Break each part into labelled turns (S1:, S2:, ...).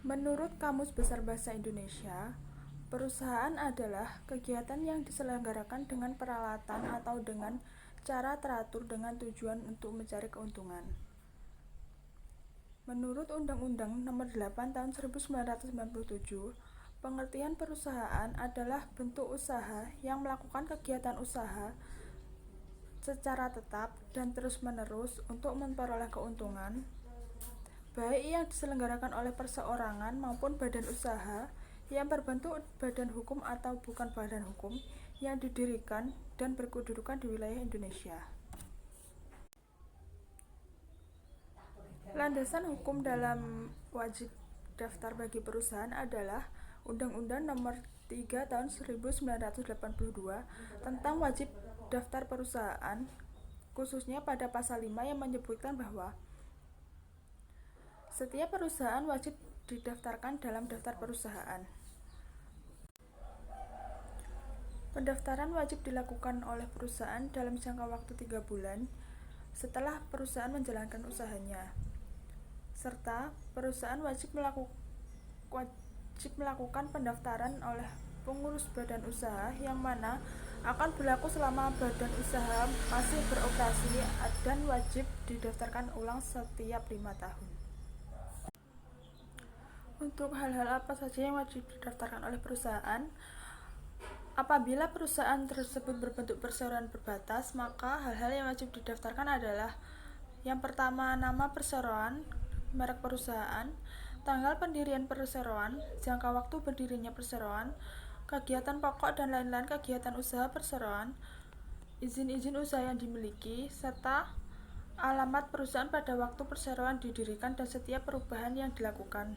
S1: Menurut Kamus Besar Bahasa Indonesia, perusahaan adalah kegiatan yang diselenggarakan dengan peralatan atau dengan cara teratur dengan tujuan untuk mencari keuntungan. Menurut Undang-Undang Nomor 8 Tahun 1997, pengertian perusahaan adalah bentuk usaha yang melakukan kegiatan usaha secara tetap dan terus-menerus untuk memperoleh keuntungan, baik yang diselenggarakan oleh perseorangan maupun badan usaha yang berbentuk badan hukum atau bukan badan hukum yang didirikan dan berkedudukan di wilayah Indonesia. Landasan hukum dalam wajib daftar bagi perusahaan adalah Undang-Undang Nomor 3 Tahun 1982 tentang wajib daftar perusahaan, khususnya pada pasal 5 yang menyebutkan bahwa setiap perusahaan wajib didaftarkan dalam daftar perusahaan. Pendaftaran wajib dilakukan oleh perusahaan dalam jangka waktu 3 bulan setelah perusahaan menjalankan usahanya, serta perusahaan wajib melakukan pendaftaran oleh pengurus badan usaha yang mana akan berlaku selama badan usaha masih beroperasi dan wajib didaftarkan ulang setiap 5 tahun. Untuk hal-hal apa saja yang wajib didaftarkan oleh perusahaan? Apabila perusahaan tersebut berbentuk perseroan berbatas, maka hal-hal yang wajib didaftarkan adalah yang pertama, nama perseroan, merek perusahaan, tanggal pendirian perseroan, jangka waktu berdirinya perseroan, kegiatan pokok dan lain-lain kegiatan usaha perseroan, izin-izin usaha yang dimiliki, serta alamat perusahaan pada waktu perseroan didirikan dan setiap perubahan yang dilakukan.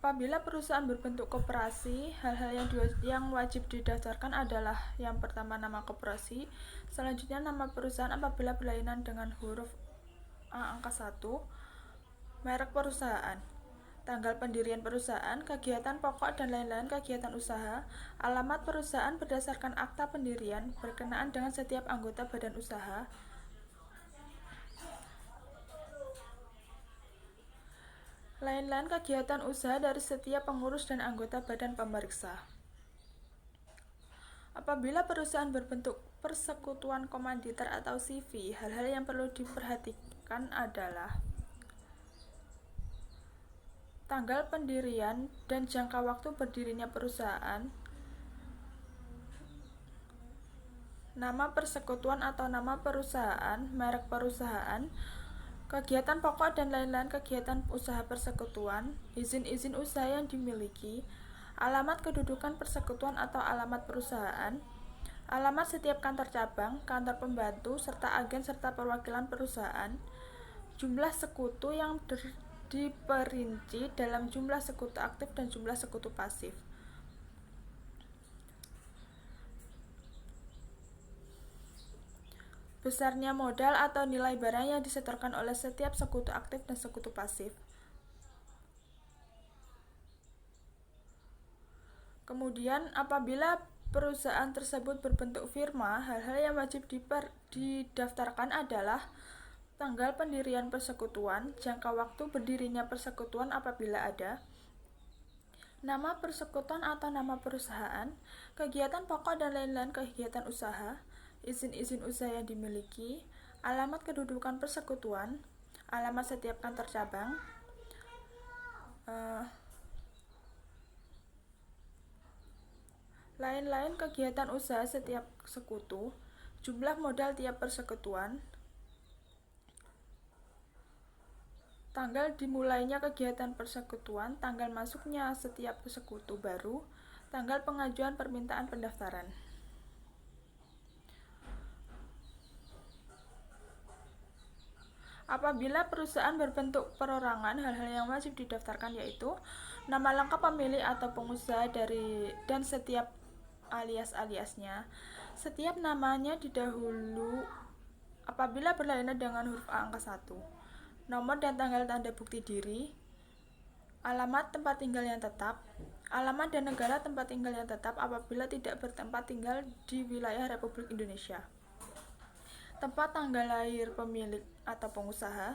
S1: Apabila perusahaan berbentuk koperasi, hal-hal yang wajib didaftarkan adalah yang pertama nama koperasi, selanjutnya nama perusahaan apabila berlainan dengan huruf A angka 1, merek perusahaan, tanggal pendirian perusahaan, kegiatan pokok dan lain-lain kegiatan usaha, alamat perusahaan berdasarkan akta pendirian berkenaan dengan setiap anggota badan usaha, lain-lain kegiatan usaha dari setiap pengurus dan anggota badan pemeriksa. Apabila perusahaan berbentuk persekutuan komanditer atau CV, hal-hal yang perlu diperhatikan adalah tanggal pendirian dan jangka waktu berdirinya perusahaan, nama persekutuan atau nama perusahaan, merek perusahaan, kegiatan pokok dan lain-lain kegiatan usaha persekutuan, izin-izin usaha yang dimiliki, alamat kedudukan persekutuan atau alamat perusahaan, alamat setiap kantor cabang, kantor pembantu, serta agen serta perwakilan perusahaan, jumlah sekutu yang diperinci dalam jumlah sekutu aktif dan jumlah sekutu pasif. Besarnya modal atau nilai barang yang disetorkan oleh setiap sekutu aktif dan sekutu pasif. Kemudian, apabila perusahaan tersebut berbentuk firma, hal-hal yang wajib didaftarkan adalah tanggal pendirian persekutuan, jangka waktu berdirinya persekutuan apabila ada, nama persekutuan atau nama perusahaan, kegiatan pokok dan lain-lain kegiatan usaha, izin-izin usaha yang dimiliki, alamat kedudukan persekutuan, alamat setiap kantor cabang, lain-lain kegiatan usaha setiap sekutu, jumlah modal tiap persekutuan, tanggal dimulainya kegiatan persekutuan, tanggal masuknya setiap sekutu baru, tanggal pengajuan permintaan pendaftaran. Apabila perusahaan berbentuk perorangan, hal-hal yang wajib didaftarkan yaitu nama lengkap pemilik atau pengusaha dan setiap alias-aliasnya. Setiap namanya didahulu apabila berlainan dengan huruf A angka 1. Nomor dan tanggal tanda bukti diri, alamat tempat tinggal yang tetap, alamat dan negara tempat tinggal yang tetap apabila tidak bertempat tinggal di wilayah Republik Indonesia. tempat tanggal lahir pemilik atau pengusaha,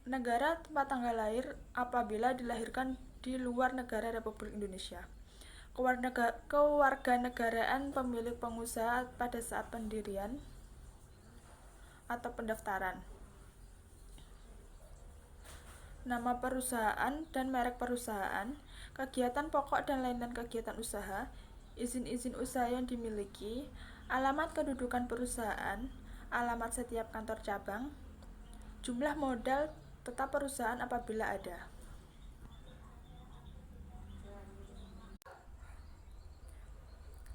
S1: negara tempat tanggal lahir apabila dilahirkan di luar negara Republik Indonesia, kewarganegaraan pemilik pengusaha pada saat pendirian atau pendaftaran, nama perusahaan dan merek perusahaan, kegiatan pokok dan lain-lain kegiatan usaha, izin-izin usaha yang dimiliki, alamat kedudukan perusahaan, alamat setiap kantor cabang, jumlah modal tetap perusahaan apabila ada.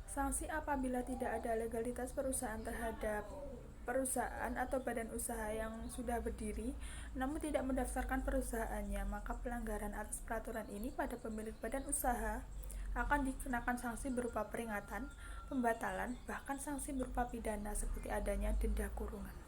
S1: Sanksi apabila tidak ada legalitas perusahaan terhadap perusahaan atau badan usaha yang sudah berdiri namun tidak mendaftarkan perusahaannya, maka pelanggaran atas peraturan ini pada pemilik badan usaha akan dikenakan sanksi berupa peringatan, pembatalan, bahkan sanksi berupa pidana seperti adanya denda kurungan.